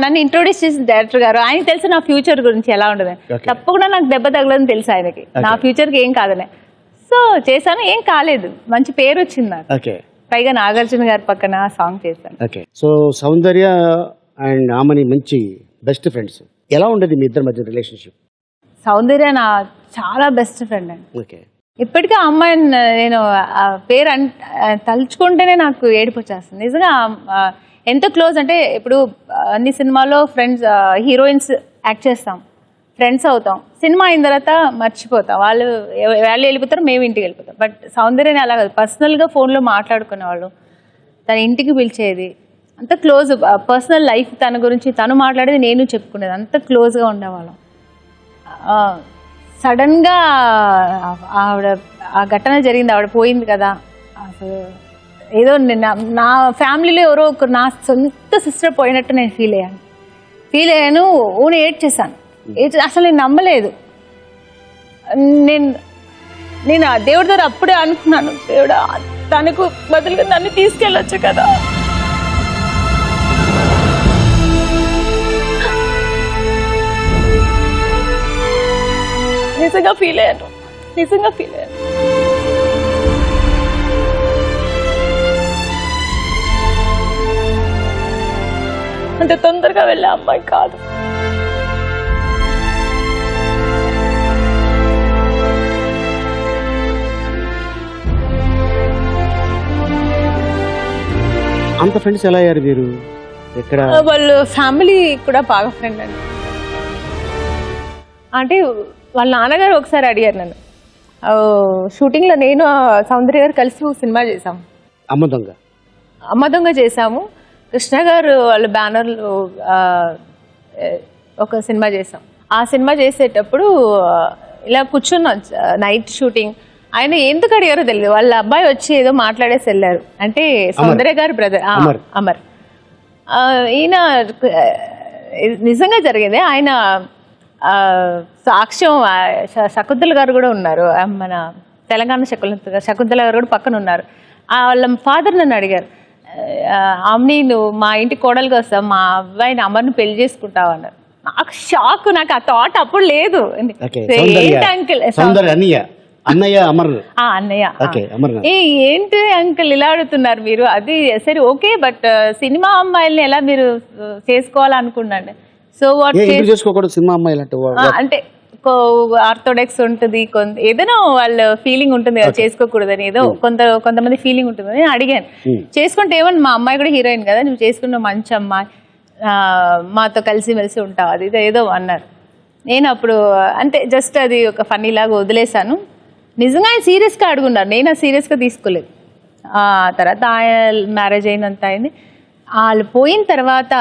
నన్ను ఇంట్రొడ్యూస్ చేసిన డైరెక్టర్ గారు, ఆయనకి తెలుసు నా ఫ్యూచర్ గురించి ఎలా ఉంటుంది. తప్పకుండా నాకు దెబ్బ తగలని తెలుసు ఆయనకి, నా ఫ్యూచర్ కి ఏం కాదనే. సో చేశాను, ఏం కాలేదు, మంచి పేరు వచ్చింది నాకు. పైగా నాగార్జున గారి పక్కన సాంగ్ చేశాను. సో సౌందర్య అండ్ ఆమెని మంచి బెస్ట్ ఫ్రెండ్స్. ఎలా ఉండేది మీ ఇద్దరి మధ్య రిలేషన్షిప్? సౌందర్య నా చాలా బెస్ట్ ఫ్రెండ్ అండి. ఇప్పటికీ ఆ అమ్మాయిని నేను ఆ పేరు తలుచుకుంటేనే నాకు ఏడుపు వచ్చేస్తుంది నిజంగా. ఎంత క్లోజ్ అంటే, ఇప్పుడు అన్ని సినిమాల్లో ఫ్రెండ్స్, హీరోయిన్స్ యాక్ట్ చేస్తాం, ఫ్రెండ్స్ అవుతాం, సినిమా అయిన తర్వాత మర్చిపోతాం, వాళ్ళు వెళ్ళిపోతారు, మేము ఇంటికి వెళ్ళిపోతాం. బట్ సౌందర్యని అలా కాదు, పర్సనల్గా ఫోన్లో మాట్లాడుకునేవాళ్ళు, తన ఇంటికి పిలిచేది, అంత క్లోజ్. పర్సనల్ లైఫ్ తన గురించి తను మాట్లాడేది, నేను చెప్పుకునేది, అంత క్లోజ్గా ఉండేవాళ్ళం. సడన్గా ఆవిడ ఆ ఘటన జరిగింది, ఆవిడ పోయింది కదా. అసలు ఏదో నా ఫ్యామిలీలో ఎవరో ఒకరు, నా సొంత సిస్టర్ పోయినట్టు నేను ఫీల్ అయ్యాను. ఊని ఏడ్చేసాను, అసలు నేను నమ్మలేదు. నేను ఆ దేవుడి దగ్గర అప్పుడే అనుకున్నాను, దేవుడా తనకు బదులుగా నన్ను తీసుకెళ్ళొచ్చు కదా. నిజంగా ఫీల్ అయ్యాను. అంత తొందరగా వెళ్ళే అమ్మాయి కాదు. అంత ఫ్రెండ్స్ ఎలా అయ్యారు మీరు? ఎక్కడ? వాళ్ళు ఫ్యామిలీ కూడా బాగా ఫ్రెండ్ అండి. అంటే వాళ్ళ నాన్నగారు ఒకసారి అడిగారు నన్ను, షూటింగ్లో నేను సౌందర్య గారు కలిసి సినిమా చేసాము, అమ్మ దొంగ చేసాము. కృష్ణ గారు వాళ్ళ బ్యానర్లో ఒక సినిమా చేసాం. ఆ సినిమా చేసేటప్పుడు ఇలా కూర్చున్నాం, నైట్ షూటింగ్. ఆయన ఎందుకు అడిగారో తెలియదు, వాళ్ళ అబ్బాయి వచ్చి ఏదో మాట్లాడేసి వెళ్ళారు. అంటే సౌందర్య గారి బ్రదర్ అమర్. ఈయన నిజంగా జరిగింది. ఆయన సాక్ష్యం శకుంతల గారు కూడా ఉన్నారు, మన తెలంగాణ శకుంతల గారు కూడా పక్కన ఉన్నారు. వాళ్ళ ఫాదర్ నన్ను అడిగారు, ఆమ్ని నువ్వు మా ఇంటి కోడలుగా వస్తావు, మా అబ్బాయిని అమర్ని పెళ్లి చేసుకుంటావు అన్నారు. నాకు షాక్, నాకు ఆ థాట్ అప్పుడు లేదు. ఏంటి అంకుల్ అన్నయ్య అమర్ ఏంటి అంకుల్ ఇలా అడుగుతున్నారు మీరు? అది సరే ఓకే, బట్ సినిమా అమ్మాయిల్ని ఎలా మీరు చేసుకోవాలనుకున్నాండి? సో వాట్ చేసుకోకూడదు సినిమా అమ్మాయిలు అంటే ఆర్థోడాక్స్ ఉంటుంది, ఏదైనా వాళ్ళ ఫీలింగ్ ఉంటుంది కదా చేసుకోకూడదని, ఏదో కొంతమంది ఫీలింగ్ ఉంటుంది. నేను అడిగాను, చేసుకుంటే ఏమన్నా మా అమ్మాయి కూడా హీరోయిన్ కదా, నువ్వు చేసుకున్న మంచి అమ్మాయి, మాతో కలిసిమెలిసి ఉంటావు, అది ఏదో అన్నారు. నేను అప్పుడు అంటే జస్ట్ అది ఒక ఫన్నీ లాగా వదిలేశాను. నిజంగా ఆయన సీరియస్గా అడుగున్నారు, నేను అది సీరియస్గా తీసుకోలేదు. తర్వాత ఆయన మ్యారేజ్ అయినంత అయింది. వాళ్ళు పోయిన తర్వాత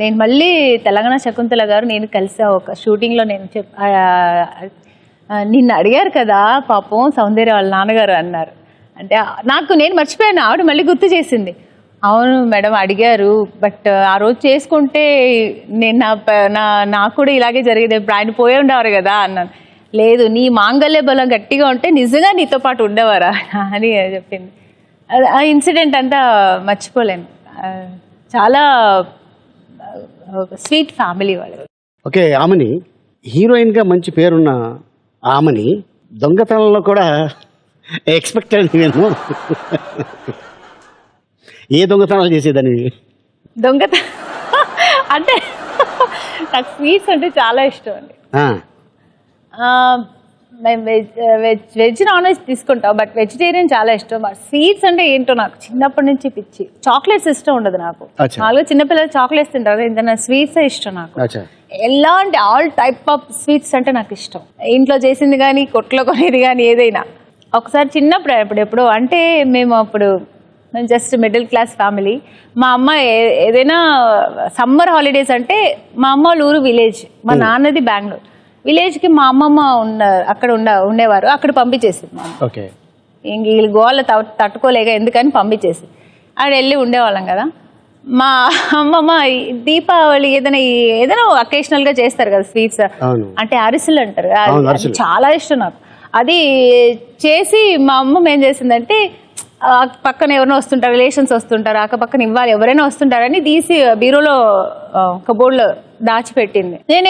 నేను మళ్ళీ తెలంగాణ శకుంతల గారు నేను కలిసా ఒక షూటింగ్లో. నేను నిన్ను అడిగారు కదా పాపం సౌందర్య వాళ్ళ నాన్నగారు అన్నారు. అంటే నేను మర్చిపోయాను, ఆవిడ మళ్ళీ గుర్తు చేసింది. అవును మేడం అడిగారు, బట్ ఆ రోజు చేసుకుంటే నేను నాకు కూడా ఇలాగే జరిగేది, ఇప్పుడు ఆయన పోయి ఉండేవారు కదా అన్నాను. లేదు, నీ మాంగల్య బలం గట్టిగా ఉంటే నిజంగా నీతో పాటు ఉండేవారా అని చెప్పింది. ఆ ఇన్సిడెంట్ అంతా మర్చిపోలేను. చాలా స్వీట్ ఫ్యామిలీ వాళ్ళు. ఓకే, ఆమెని హీరోయిన్గా మంచి పేరున్న ఆమెని దొంగతనంలో కూడా ఎక్స్పెక్ట్ అయ్యింది నేను. ఏ దొంగతనాలు చేసేదని? దొంగతనం అంటే నాకు స్వీట్స్ అంటే చాలా ఇష్టం అండి. మేము వెజ్ నాన్ వెజ్ తీసుకుంటాం, బట్ వెజిటేరియన్ చాలా ఇష్టం. బట్ స్వీట్స్ అంటే ఏంటో నాకు చిన్నప్పటి నుంచి పిచ్చి. చాక్లెట్స్ ఇష్టం ఉండదు నాకు. మామూలుగా చిన్నపిల్లలు చాక్లెట్స్ తింటారు, ఇంత స్వీట్స్ ఇష్టం నాకు. ఎలాంటి ఆల్ టైప్ ఆఫ్ స్వీట్స్ అంటే నాకు ఇష్టం. ఇంట్లో చేసింది కానీ కొట్లో కొనేది కానీ ఏదైనా. ఒకసారి చిన్నప్పుడు ఎప్పుడు అంటే మేము అప్పుడు జస్ట్ మిడిల్ క్లాస్ ఫ్యామిలీ. మా అమ్మ ఏదైనా సమ్మర్ హాలిడేస్ అంటే మా అమ్మ వాళ్ళ ఊరు విలేజ్, మా నాన్నది బెంగళూరు. విలేజ్కి మా అమ్మమ్మ అక్కడ ఉండేవారు, అక్కడ పంపించేసింది మా అమ్మ. ఇంక వీళ్ళు గోళ్ళ తట్టుకోలేక ఎందుకని పంపించేసి అక్కడ వెళ్ళి ఉండేవాళ్ళం కదా. మా అమ్మమ్మ దీపావళి ఏదైనా అకేషనల్గా చేస్తారు కదా స్వీట్స్, అంటే అరిసెలు అంటారు, చాలా ఇష్టం నాకు. అది చేసి మా అమ్మమ్మ ఏం చేసిందంటే పక్కన ఎవరైనా వస్తుంటారు, రిలేషన్స్ వస్తుంటారు, అక్క పక్కన ఇవ్వాలి ఎవరైనా వస్తుంటారని తీసి బీరోలో కబోర్డ్లో దాచిపెట్టింది. నేను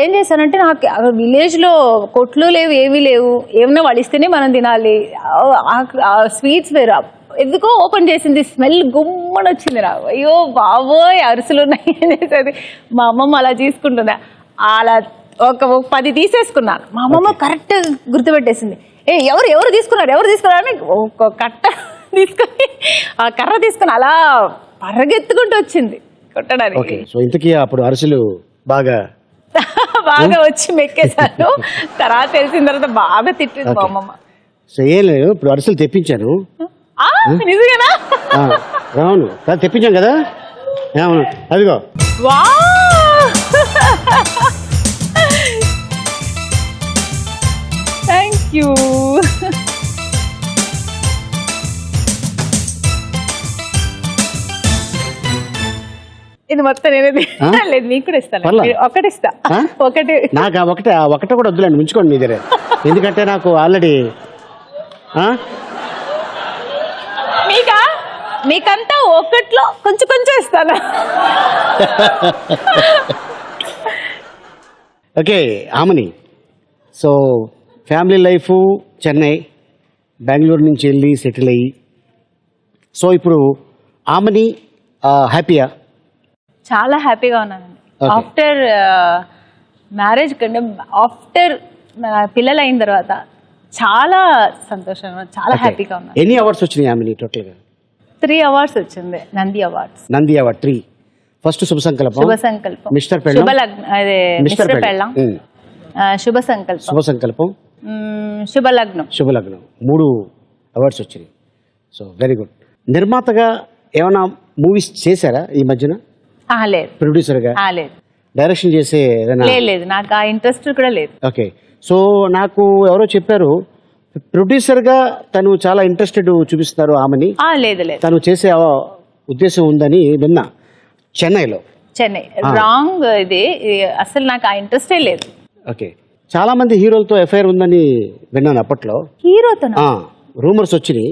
ఏం చేశానంటే నాకు విలేజ్లో కొట్లు లేవు, ఏమీ లేవు, ఏమన్నా వాళ్ళు ఇస్తేనే మనం తినాలి. స్వీట్స్ వేరు ఎందుకో ఓపెన్ చేసింది, స్మెల్ గుమ్మని వచ్చింది నాకు. అయ్యో బాబోయ్ అరుసులు ఉన్నాయి అనేసి మా అమ్మమ్మ అలా తీసుకుంటుందా. అలా ఒక 10 తీసేసుకున్నాను. మా అమ్మమ్మ కరెక్ట్ గుర్తుపెట్టేసింది. ఎవరు తీసుకున్నారని ఒక కట్ట తీసుకొని ఆ కర్ర తీసుకొని అలా పరిగెత్తుకుంటూ వచ్చింది కొట్టడానికి. సో ఇంతకీ అప్పుడు అరిసెలు బాగా వచ్చి మెక్కేశాను. తర్వాత తెలిసిన తర్వాత బాగా తిట్టింది మా అమ్మమ్మ. సో ఏం లేదు, ఇప్పుడు అరిసెలు తెప్పించాను. నిజంగానా? అవును, తెప్పించాం కదా. అవును, అదిగో. Thank you. ఇది మొత్తం నేనే లేదు, మీకు కూడా ఇస్తాను. ఒకటి ఇస్తా, ఒకటి కూడా వద్దులేండి, ఉంచుకోండి మీ దగ్గర. ఎందుకంటే నాకు ఆల్రెడీ మీకంతా ఒకట్లో కొంచెం ఇస్తాను. ఓకే ఆమెని, so family life Chennai, Bengaluru నుంచి వెళ్ళి సెటిల్ అయ్యి, సో ఇప్పుడు ఆమెని హ్యాపీయా? చాలా హ్యాపీగా ఉన్నానండి. Okay. ఆఫ్టర్ మ్యారేజ్ కంటే ఆఫ్టర్ పిల్లలు అయిన తర్వాత చాలా సంతోషంగా చాలా హ్యాపీగా ఉన్నాను. ఎన్ని అవార్డ్స్ వచ్చినాయి ఆమె టోటల్గా? 3 అవార్డ్స్ వచ్చింది, Nandi awards. Nandi award 3. First శుభ సంకల్పం, శుభ సంకల్పం, మిస్టర్ పెళ్ళం, శుభలగ్నం, అదే మిస్టర్ పెళ్ళం, శుభ సంకల్పం, శుభ సంకల్పం, శుభలగ్నం, శుభలగ్నం 3 అవార్డ్స్ వచ్చినాయి. So very good. నిర్మాతగా ఏమైనా మూవీస్ చేశారా ఈ మధ్యన? లేదు. ప్రొడ్యూసర్గా? లేదు. డైరెక్షన్ చేసే ఏదైనా? లేదు, నాకు ఆ ఇంట్రెస్ట్ కూడా లేదు. ఓకే. సో నాకు ఎవరో చెప్పారు ప్రొడ్యూసర్గా తను చాలా ఇంట్రెస్టెడ్ చూపిస్తున్నారు ఆమెని. లేదు లేదు, తను చేసే ఉద్దేశం ఉందని విన్నా చెన్నైలో. చెన్నై రాంగ్. ఇది అసలు నాకు ఆ ఇంట్రెస్టే లేదు. ఓకే. చాలా మంది హీరోలతో ఎఫ్ఐఆర్ ఉందని విన్నాను అప్పట్లో. హీరోతోనా? రూమర్స్ వచ్చినాయి.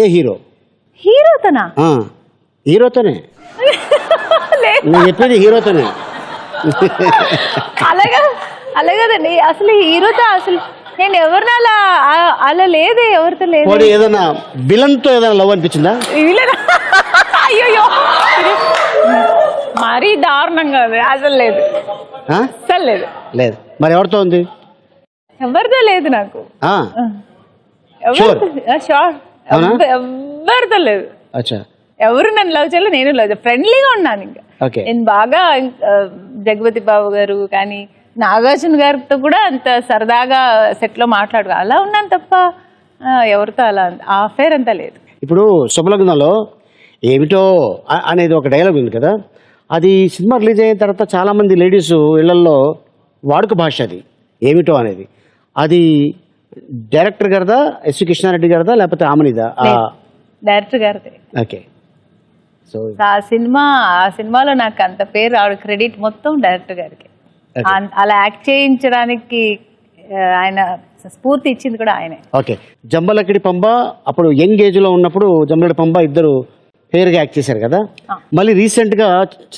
ఏ హీరో? హీరోతోనా? హీరోతోనే. నేను చెప్పేది హీరోతోనే. అలాగదండి, అసలు హీరోతో అసలు నేను ఎవరిని అలా లేదు, ఎవరితో లేదు. ఏదైనా విలన్ తో ఏదైనా లవ్ అనిపించిందా? అయ్యో మరీ దారుణంగా ఉంది. అసలు లేదు, అసలు లేదు. లేదు. మరి ఎవరితో ఉంది? ఎవరితో లేదు నాకు. షూర్? ఎవరితో లేదు. అచ్చా. ఎవరు నన్ను లవ్ చేయాలో నేను లవ్ చేయాలి. ఫ్రెండ్లీగా ఉన్నాను. ఇంకా నేను బాగా జగపతి బాబు గారు కానీ నాగార్జున గారితో కూడా అంత సరదాగా సెట్ లో మాట్లాడు అలా ఉన్నాను తప్ప ఎవరితో అలా ఆ అఫేర్ అంతా లేదు. ఇప్పుడు శుభలగ్నంలో ఏమిటో అనేది ఒక డైలాగ్ ఉంది కదా, అది సినిమా రిలీజ్ అయిన తర్వాత చాలా మంది లేడీస్ ఇళ్లలో వాడుక భాష అది ఏమిటో అనేది. అది డైరెక్టర్ గారిదా, ఎస్వి కృష్ణారెడ్డి గారిదా, లేకపోతే ఆమెనిదా? డైరెక్టర్ గారిదే. ఓకే. సో ఆ సినిమాలో నాకు అంత పేరు రావడం క్రెడిట్ మొత్తం డైరెక్టర్ గారికి. అలా యాక్ట్ చేయించడానికి ఆయన స్ఫూర్తి ఇచ్చింది కూడా ఆయనే. ఓకే. జంబలకిడి పంబ అప్పుడు యంగ్ ఏజ్ లో ఉన్నప్పుడు జంబలకిడి పంబ ఇద్దరు పేరుగా యాక్ట్ చేశారు కదా. మళ్ళీ రీసెంట్ గా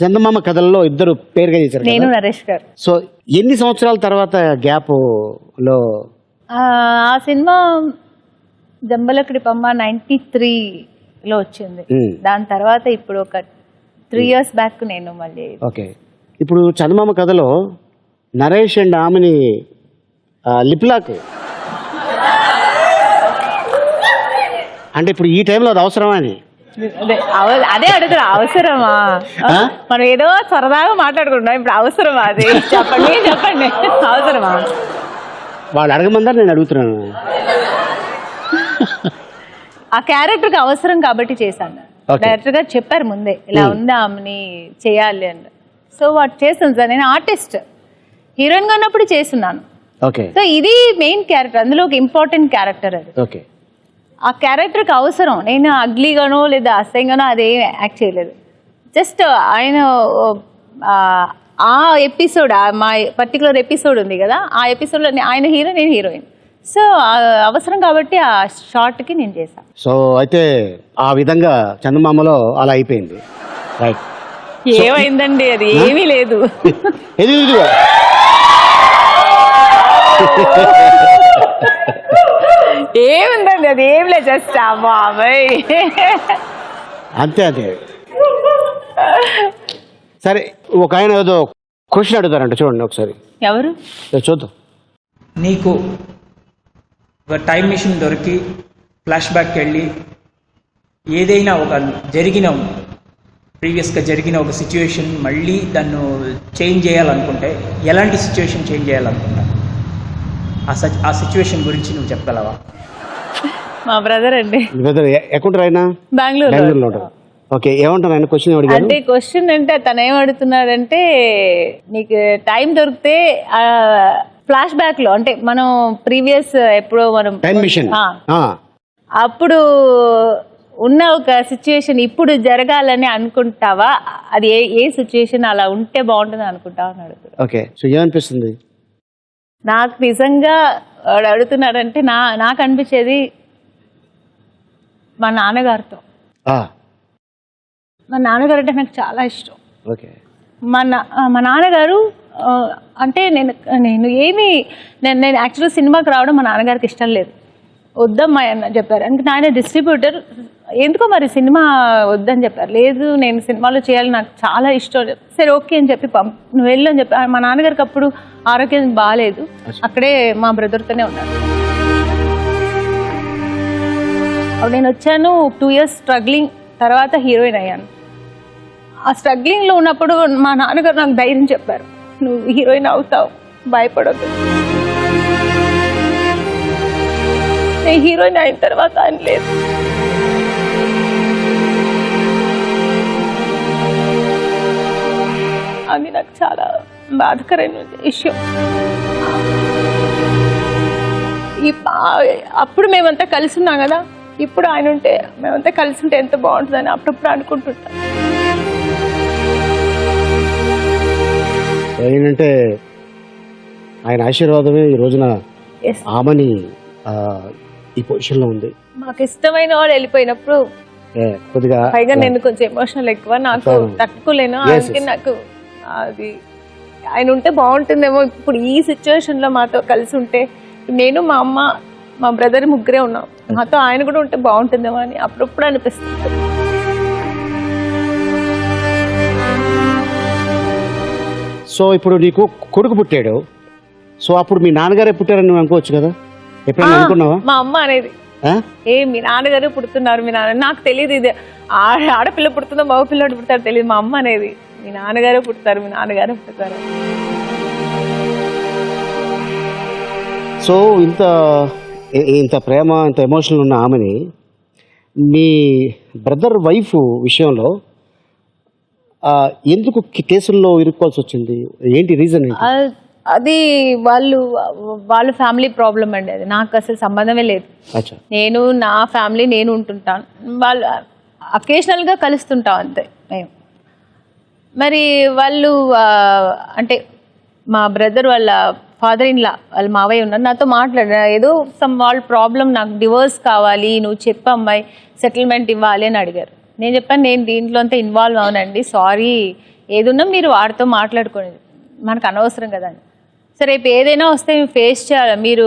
చందమామ కథల్లో ఇద్దరు పేరుగా చేశారు, నేను నరేష్ గారు. సో ఎన్ని సంవత్సరాల తర్వాత గ్యాప్ లో? ఆ సినిమా జంబలకిడి పంబ 93లో వచ్చింది. దాని తర్వాత ఇప్పుడు ఒక 3 years బ్యాక్ నేను మళ్ళీ. ఓకే. ఇప్పుడు చందమామ కథలో నరేష్ అండ్ ఆమెని లిప్లాక్ అంటే ఇప్పుడు ఈ టైంలో అది అవసరమా అని అదే అడుగుతారు. అవసరమా? మనం ఏదో సరదాగా మాట్లాడుకుంటాం, ఇప్పుడు అవసరమా? అది చెప్పండి అవసరమా? వాళ్ళు అడగమంటారు, నేను అడుగుతున్నాను. ఆ క్యారెక్టర్కి అవసరం కాబట్టి చేశాను. డైరెక్టర్ గారు చెప్పారు ముందే ఇలా ఉంది ఆమెని చేయాలి అని. సో వాటి చేస్తాను సార్. నేను ఆర్టిస్ట్, హీరోయిన్ గా ఉన్నప్పుడు చేస్తున్నాను. సో ఇది మెయిన్ క్యారెక్టర్, అందులో ఒక ఇంపార్టెంట్ క్యారెక్టర్ అది. ఓకే. ఆ క్యారెక్టర్కి అవసరం. నేను అగ్లీగానో లేదా అసహ్యంగానో అదేం యాక్ట్ చేయలేదు. జస్ట్ ఆయన ఆ ఎపిసోడ్, మా పర్టికులర్ ఎపిసోడ్ ఉంది కదా, ఆ ఎపిసోడ్లో ఆయన హీరో, నేను హీరోయిన్. సో అవసరం కాబట్టి ఆ షార్ట్కి నేను చేశాను. సో అయితే ఆ విధంగా చందమామలో అలా అయిపోయింది. రైట్. ఏమైందండి? అది ఏమీ లేదు. ఏముందండి? అది ఏం లేదు, జస్ట్ బాబాయ్ అంతే అంతే. సరే, ఒక ఆయన ఏదో క్వశ్చన్ అడుగుతారంట, చూడండి ఒకసారి. ఎవరు? చూద్దాం. నీకు ఒక టైం మిషన్ దొరికి ఫ్లాష్ బ్యాక్కి వెళ్ళి ఏదైనా ఒక ప్రీవియస్గా జరిగిన ఒక సిచ్యువేషన్ మళ్ళీ దాన్ని చేంజ్ చేయాలనుకుంటే ఎలాంటి సిచ్యువేషన్ చేంజ్ చేయాలనుకుంటా? ఆ సిచ్యువేషన్ గురించి నువ్వు చెప్పగలవా? మా బ్రదర్ అండి. బ్రదర్ ఎక్కడ? ఆయన బెంగళూరులో ఉంటారు. ఓకే. ఏమంటారు ఆయన? క్వశ్చన్ అడిగారు. అంటే క్వశ్చన్ అంటే తను ఏం అడుగుతున్నాడంటే, నీకు టైం దొరికితే ఫ్లాష్ బ్యాక్ లో, అంటే మనం ప్రీవియస్ ఎప్పుడో మనం టైం మిషన్ అప్పుడు ఉన్న ఒక సిచ్యువేషన్ ఇప్పుడు జరగాలని అనుకుంటావా? అది ఏ సిచ్యువేషన్ అలా ఉంటే బాగుంటుంది అనుకుంటావా అని అడుగుతాడు. ఓకే. సో ఏమనిపిస్తుంది నాకు? నిజంగా వాడు అడుగుతున్నాడంటే నాకు అనిపించేది మా నాన్నగారితో. మా నాన్నగారు అంటే నాకు చాలా ఇష్టం. ఓకే. మా నాన్నగారు అంటే నేను యాక్చువల్గా సినిమాకి రావడం మా నాన్నగారికి ఇష్టం లేదు. వద్దమ్మా అని చెప్పారు. ఇంకా ఆయన డిస్ట్రిబ్యూటర్ ఎందుకో మరి సినిమా వద్దని చెప్పారు. లేదు నేను సినిమాలో చేయాలి, నాకు చాలా ఇష్టం. సరే ఓకే అని చెప్పి నువ్వు వెళ్ళు అని చెప్పి. మా నాన్నగారికి అప్పుడు ఆరోగ్యం బాగాలేదు, అక్కడే మా బ్రదర్తోనే ఉన్నారు. అప్పుడు నేను వచ్చాను, 2 years స్ట్రగ్లింగ్, తర్వాత హీరోయిన్ అయ్యాను. ఆ స్ట్రగ్లింగ్లో ఉన్నప్పుడు మా నాన్నగారు నాకు ధైర్యం చెప్పారు, నువ్వు హీరోయిన్ అవుతావు, భయపడొద్దు. నేను హీరోయిన్ అయిన తర్వాత ఆయన లేదు. అది నాకు చాలా బాధకరమైన విషయం. అప్పుడు మేమంతా కలిసి ఉన్నాం కదా, ఇప్పుడు ఆయన ఉంటే మేమంతా కలిసి ఉంటే ఎంత బాగుంటుందని అప్పుడప్పుడు అనుకుంటుంటాం. ఏంటంటే ఆయన ఆశీర్వాదమే ఈ రోజున ఆమెని ఈ పొజిషన్లో ఉంది. మాకు ఇష్టమైన వాళ్ళు వెళ్ళిపోయినప్పుడు కొద్దిగా పైగా నేను కొంచెం ఎమోషనల్ ఎక్కువ, నాకు తట్టుకోలేను. అందుకే నాకు అది ఆయన ఉంటే బాగుంటుందేమో. ఇప్పుడు ఈ సిచ్యువేషన్లో మాతో కలిసి ఉంటే, నేను మా అమ్మ మా బ్రదర్ ముగ్గురే ఉన్నాం, మాతో ఆయన కూడా ఉంటే బాగుంటుందేమో అని అప్పుడప్పుడు అనిపిస్తుంది. సో ఇప్పుడు నీకు కొడుకు పుట్టాడు, సో అప్పుడు మీ నాన్నగారే పుట్టారని నువ్వు అనుకోవచ్చు కదా, ఎప్పుడైనా అనుకున్నావా? మా అమ్మ అనేది మీ నాన్నగారు పుడుతున్నారు, మీ నాన్న, నాకు తెలియదు ఇది ఆడపిల్ల పుడుతుందో మగ పిల్లడు పుడతారో తెలియదు. మా అమ్మ అనేది మీ నాన్నగారే పుడతారు, మీ నాన్నగారే పుడతారు. సో ఇంత ప్రేమ, ఇంత ఎమోషనల్ ఉన్న ఆమెని మీ బ్రదర్ వైఫ్ విషయంలో ఎందుకు కేసుల్లో ఇరుక్కోవాల్సి వచ్చింది? ఏంటి రీజన్? అది వాళ్ళ ఫ్యామిలీ ప్రాబ్లం అండి, అది నాకు అసలు సంబంధమే లేదు. నేను నా ఫ్యామిలీ నేను ఉంటుంటాను, వాళ్ళు అకేషనల్గా కలుస్తుంటాం అంతే మేము. మరి వాళ్ళు అంటే మా బ్రదర్ వాళ్ళ ఫాదర్ ఇన్ లా వాళ్ళ మావయ్య ఉన్నారు, నాతో మాట్లాడారు. ఏదో వాళ్ళ ప్రాబ్లం, నాకు డివోర్స్ కావాలి, నువ్వు చెప్పు అమ్మాయి, సెటిల్మెంట్ ఇవ్వాలి అని అడిగారు. నేను చెప్పాను, నేను దీంట్లో అంతా ఇన్వాల్వ్ అవునండి, సారీ, ఏదున్నా మీరు వాడితో మాట్లాడుకోండి, మనకు అనవసరం కదండి. సరే రేపు ఏదైనా వస్తే మీరు ఫేస్ చేయాలి, మీరు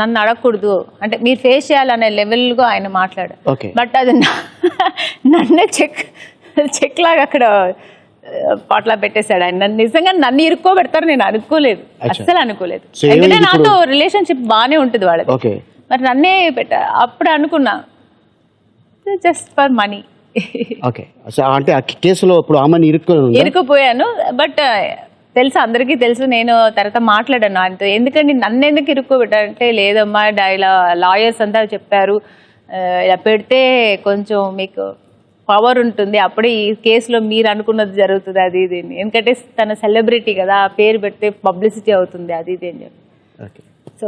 నన్ను అడగకూడదు అంటే మీరు ఫేస్ చేయాలనే లెవెల్గా ఆయన మాట్లాడారు. బట్ అది నన్నే చెక్ లాగా అక్కడ పాట్లా పెట్టేశాడు ఆయన. నిజంగా నన్ను ఇరుక్కోబెడతారు నేను అనుకోలేదు, అస్సలు అనుకోలేదు. ఎందుకంటే నాతో రిలేషన్షిప్ బాగానే ఉంటుంది వాళ్ళది, మరి నన్నే పెట్టారు. అప్పుడు అనుకున్నా జస్ట్ ఫర్ మనీ. అంటే కేసులో ఇప్పుడు ఆమెను ఇరుక్కుపోయాను. బట్ తెలుసు, అందరికీ తెలుసు. నేను తర్వాత మాట్లాడాను ఆయనతో, ఎందుకంటే నన్ను ఎందుకు ఇరుక్కోబెట్టారంటే, లేదమ్మా ఇలా లాయర్స్ అంతా చెప్పారు, ఇలా పెడితే కొంచెం మీకు పవర్ ఉంటుంది, అప్పుడే ఈ కేసులో మీరు అనుకున్నది జరుగుతుంది, అది ఇది. ఎందుకంటే తన సెలబ్రిటీ కదా, పేరు పెడితే పబ్లిసిటీ అవుతుంది, అది ఇది అని చెప్పి.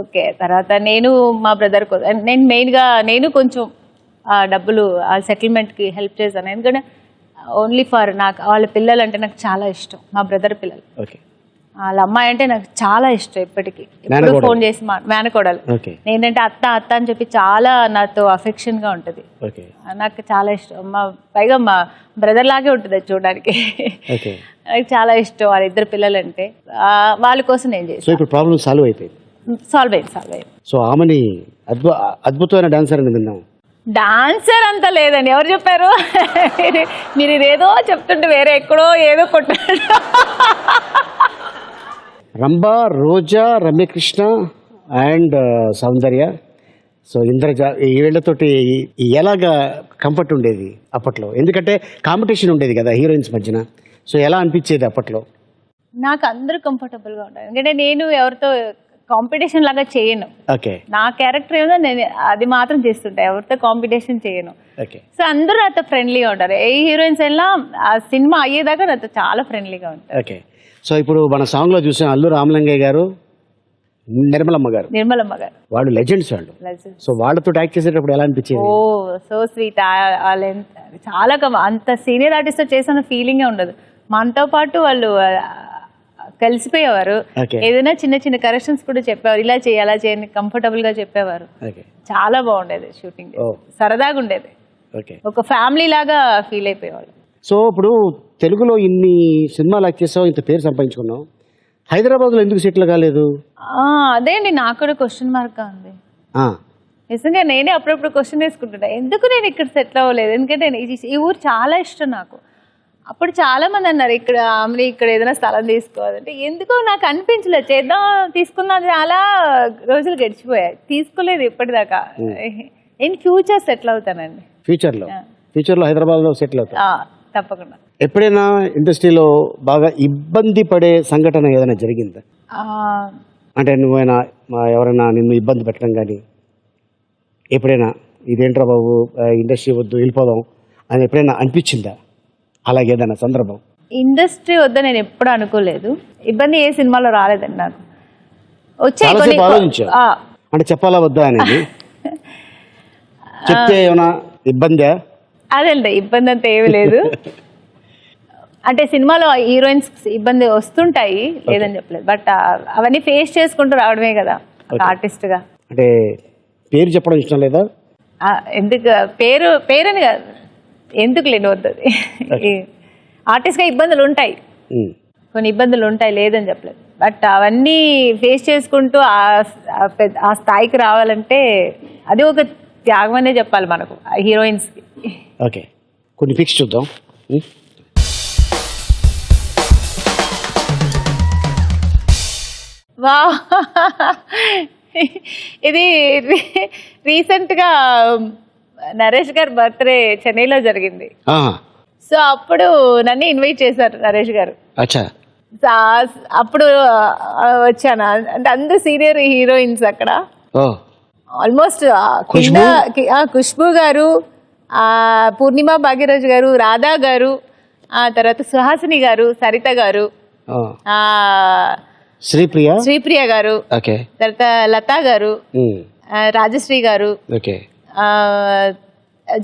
ఓకే. తర్వాత నేను మా బ్రదర్ కోసం నేను మెయిన్గా నేను కొంచెం ఆ డబ్బులు ఆ సెటిల్మెంట్కి హెల్ప్ చేశాను. ఎందుకంటే ఓన్లీ ఫర్ నాకు వాళ్ళ పిల్లలు అంటే నాకు చాలా ఇష్టం, మా బ్రదర్ పిల్లలు. వాళ్ళ అమ్మాయి అంటే నాకు చాలా ఇష్టం, ఇప్పటికీ ఎప్పుడు ఫోన్ చేసి మేనకోడలు. నేనంటే అత్త అత్త అని చెప్పి చాలా నాతో అఫెక్షన్గా ఉంటుంది, నాకు చాలా ఇష్టం. పైగా మా బ్రదర్ లాగే ఉంటుంది చూడడానికి, నాకు చాలా ఇష్టం వాళ్ళిద్దరు పిల్లలు అంటే. వాళ్ళ కోసం నేను చేస్తాను. సాల్వ్ అయింది. సో ఆమెని అద్భుతమైన డాన్సర్ అని విన్నాం. డాన్సర్ అంతా లేదండి, ఎవరు చెప్పారు? మీరు ఇదేదో చెప్తుంటే వేరే ఎక్కడో ఏదో కొట్టారు. రంభా, రోజా, రమ్యకృష్ణ అండ్ సౌందర్య, సో ఇంద్రజ, ఈ వీళ్ళతోటి ఎలాగా కంఫర్ట్ ఉండేది అప్పట్లో? ఎందుకంటే కాంపిటీషన్ ఉండేది కదా హీరోయిన్స్ మధ్యన, సో ఎలా అనిపించేది అప్పట్లో? నాకు అందరూ కంఫర్టబుల్గా ఉంటారు, ఎందుకంటే నేను ఎవరితో కాంపిటీషన్ లాగా చేయను. నా క్యారెక్టర్ ఏమో నేను అది మాత్రం చేస్తుంటా, ఎవరితో కాంపిటీషన్ చేయను. సో అందరూ నాతో ఫ్రెండ్లీగా ఉంటారు. ఏ హీరోయిన్స్ అయినా ఆ సినిమా అయ్యేదాకా నాతో చాలా ఫ్రెండ్లీగా ఉంటారు. సో ఇప్పుడు మన సాంగ్ లో చూసాం, అల్లు రామలింగయ్య గారు, నిర్మలమ్మ గారు వాళ్ళు లెజెండ్స్ వాళ్ళు. సో వాళ్ళతో యాక్ట్ చేసేటప్పుడు ఎలా అనిపించేది? ఓ సో స్వీట్. చాలా అంత సీనియర్ ఆర్టిస్ట్ తో చేసిన ఫీలింగే ఉండదు. మనతో పాటు వాళ్ళు కలిసిపోయేవారు, ఏదైనా చిన్న చిన్న కరెక్షన్స్ కూడా చెప్పేవారు, ఇలా చేయి అలా చేయండి, కంఫర్టబుల్ గా చెప్పేవారు. చాలా బాగుండేది షూటింగ్, సరదాగా ఉండేది, ఒక ఫ్యామిలీ లాగా ఫీల్ అయిపోయేవాళ్ళు. సో ఇప్పుడు తెలుగులో ఇన్ని సినిమాలు యాక్ట్ చేసావు, ఇంత పేరు సంపాదించుకున్నావు, హైదరాబాద్ లో ఎందుకు సెటిల్ కాలేదు? అదే అండి నాకు కూడా క్వశ్చన్ మార్క్ ఉంది. నిజంగా నేనే అప్పుడప్పుడు క్వశ్చన్ వేసుకుంటున్నా, ఎందుకు నేను ఇక్కడ సెటిల్ అవ్వలేదు, ఎందుకంటే ఈ ఊరు చాలా ఇష్టం నాకు. అప్పుడు చాలా మంది అన్నారు ఇక్కడ ఆమె ఇక్కడ ఏదైనా స్థలం తీసుకోవాలంటే, ఎందుకో నాకు అనిపించలేదు, చేద్దాం తీసుకున్నా, చాలా రోజులు గడిచిపోయాయి, తీసుకోలేదు ఇప్పటిదాకా. ఇన్ ఫ్యూచర్ సెటిల్ అవుతానండి. ఫ్యూచర్లో హైదరాబాద్లో సెటిల్ అవుతా తప్పకుండా. ఎప్పుడైనా ఇండస్ట్రీలో బాగా ఇబ్బంది పడే సంఘటన ఏదైనా జరిగిందా? అంటే నువ్వైనా ఎవరైనా నిన్ను ఇబ్బంది పెట్టడం కానీ, ఎప్పుడైనా ఇదేంట్రా బాబు ఇండస్ట్రీ వద్దు వెళ్ళిపోదాం అని ఎప్పుడైనా అనిపించిందా? అలాగే ఏదైనా సందర్భం? ఇండస్ట్రీ వద్దని నేను ఎప్పుడు అనుకోలేదు, ఇబ్బంది ఏ సినిమాలో రాలేదండి నాకు. చాలాసేపు ఆలోచించా అంటే చెప్పాలా వద్దా అనేది. చెప్తే ఏమైనా ఇబ్బందా? అదండి, ఇబ్బంది అంతా ఏమీ లేదు. అంటే సినిమాలో హీరోయిన్స్ ఇబ్బంది వస్తుంటాయి, లేదని చెప్పలేదు, బట్ అవన్నీ ఫేస్ చేసుకుంటూ రావడమే కదా ఒక ఆర్టిస్ట్ గా. అంటే పేరు చెప్పడం ఇష్టం లేదా? ఎందుకు పేరని కాదు, ఎందుకు లేని వద్దది. ఆర్టిస్ట్ గా ఇబ్బందులు ఉంటాయి, కొన్ని ఇబ్బందులు ఉంటాయి, లేదని చెప్పలేదు, బట్ అవన్నీ ఫేస్ చేసుకుంటూ ఆ స్థాయికి రావాలంటే అది ఒక త్యాగం అనే చెప్పాలి మనకు హీరోయిన్స్ కి. ఓకే, కొన్ని పిక్స్ చూద్దాం. వా, ఇది రీసెంట్గా నరేష్ గారి బర్త్డే చెన్నైలో జరిగింది. సో అప్పుడు నన్ను ఇన్వైట్ చేశారు నరేష్ గారు. అప్పుడు వచ్చాను, అంటే అందరు సీనియర్ హీరోయిన్స్ అక్కడ. ఆల్మోస్ట్ ఖుష్బూ గారు, పూర్ణిమ భాగ్యరాజ్ గారు, రాధా గారు, ఆ తర్వాత సుహాసిని గారు, సరిత గారు, శ్రీప్రియ గారు, తర్వాత లతా గారు, రాజశ్రీ గారు,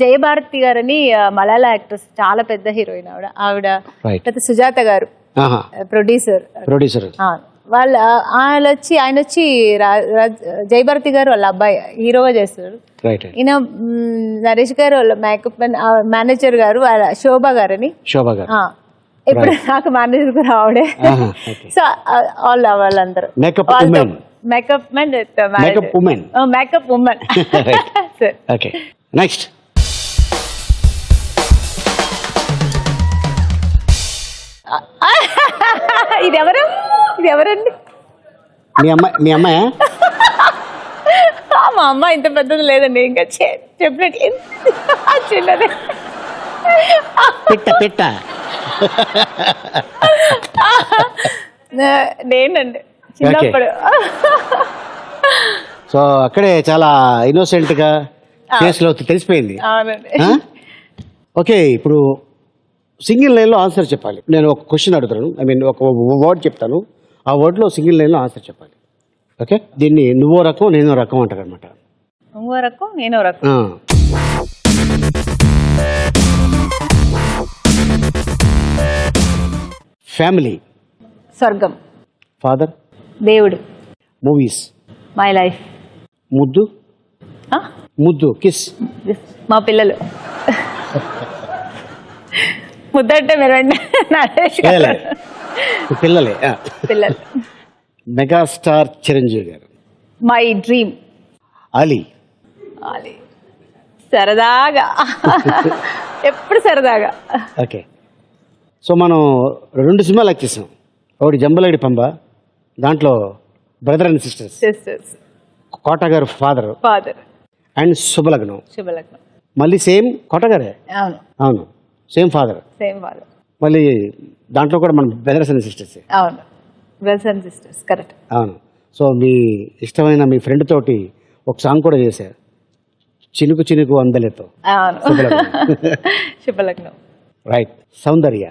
జయభారతి గారని మలయాళ యాక్ట్రెస్, చాలా పెద్ద హీరోయిన్ ఆవిడ. తర్వాత సుజాత గారు ప్రొడ్యూసర్. ఆయన వచ్చి జయభారతి గారు వాళ్ళ అబ్బాయి హీరోగా చేస్తారు. ఈయన నరేష్ గారు వాళ్ళ మేకప్ మేనేజర్ గారు శోభ గారని. ఇప్పుడు నాకు మేనేజర్ కూడా ఆవిడే. సో వాళ్ళందరూ మేకప్ ఉమెన్. నెక్స్ట్ ఇది ఎవరండి? మీ అమ్మాయా? మా అమ్మ ఇంత పెద్దది లేదండి, ఇంకా చెప్పినట్టు చిన్నది. పెట్ట నేనండి చిన్నప్పుడు. సో అక్కడే చాలా ఇన్నోసెంట్ గా ఫేస్ లో తెలిసిపోయింది. ఓకే, ఇప్పుడు సింగిల్ లైన్ లో ఆన్సర్ చెప్పాలి. నేను ఒక క్వశ్చన్ అడుగుతాను, ఐ మీన్ ఒక వర్డ్ చెప్తాను, ఆ వర్డ్ లో సింగిల్ లైన్ లో ఆన్సర్ చెప్పాలి. ఓకే, దీన్ని నువ్వో రకం నేనో రకం అంటారు అనమాట. నువ్వో రకం నేనో రకం. ఫ్యామిలీ స్వర్గం. ఫాదర్ దేవుడు. Movies my life. ముద్దు కిస్ మా పిల్లలు. ముద్దంటే మీరు పిల్లలే. పిల్లలు. Megastar Chiranjeevi garu. My dream. Ali. సరదాగా, ఎప్పుడు సరదాగా. ఓకే, సో మనం 2 సినిమాలు ఎక్కేసాం. ఒకటి జంబలగడి పంబ, దాంట్లో బ్రదర్ అండ్ సిస్టర్స్. కోట గారు ఫాదర్ అండ్ శుభలగ్నం. మళ్ళీ సేమ్ కోట గారే. అవును, సేమ్ ఫాదర్. మళ్ళీ దాంట్లో కూడా మన బ్రదర్స్ అండ్ సిస్టర్స్. అవును, బ్రదర్స్ అండ్ సిస్టర్స్, కరెక్ట్. అవును. సో మీ ఇష్టమైన మీ ఫ్రెండ్ తోటి ఒక సాంగ్ కూడా చేశారు, చినుకు చినుకు అందలేతో. శుభలగ్నం. రైట్. సౌందర్య.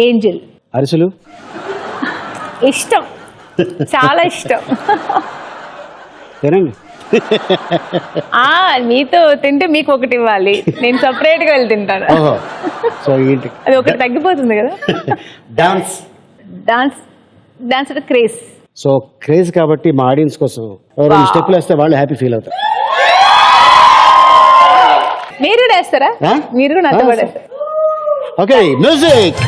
ఏంజల్. అరిసులు. ఇష్టం, చాలా ఇష్టం. తినండి. మీతో తింటే మీకు ఒకటి ఇవ్వాలి, నేను సపరేట్ గా వెళ్ళి తింటాను. సో అది ఒకటి తగ్గిపోతుంది కదా. Dance craze. సో క్రేజ్ కాబట్టి మా ఆడియన్స్ కోసం 2 స్టెప్లు వేస్తే వాళ్ళు హ్యాపీ ఫీల్ అవుతారు. మీరు కూడా వేస్తారా? మీరు కూడా నాతో కూడా వేస్తారు. Okay, music.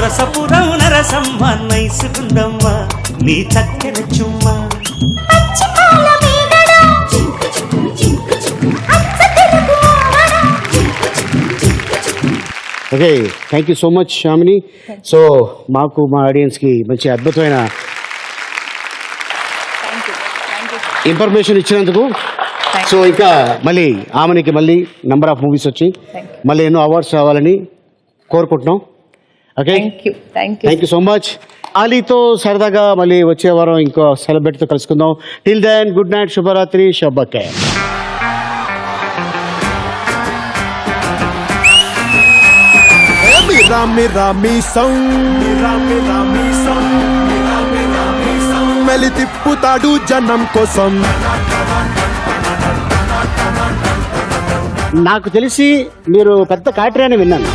నరసపురం నరసమ్మ నైసుకుందమ్మ నీ చక్కెర చుమ్మ okay, thank you so much Shyamini. So మాకు మా ఆడియన్స్కి మంచి అద్భుతమైన ఇన్ఫర్మేషన్ ఇచ్చినందుకు. సో ఇంకా మళ్ళీ ఆమెనికి మళ్ళీ నెంబర్ ఆఫ్ మూవీస్ వచ్చి మళ్ళీ ఎన్నో అవార్డ్స్ రావాలని కోరుకుంటున్నాం. Okay, thank you so much. ఆలీతో సరదాగా మళ్ళీ వచ్చే వారం ఇంకో సెలబ్రిటీతో కలుసుకుందాం. టిల్ దెన్ గుడ్ నైట్, శుభరాత్రి, శుభకే. మెలి తిప్పుతాడు జనం కోసం. నాకు తెలిసి మీరు పెద్ద కాటరీ అని విన్నాను.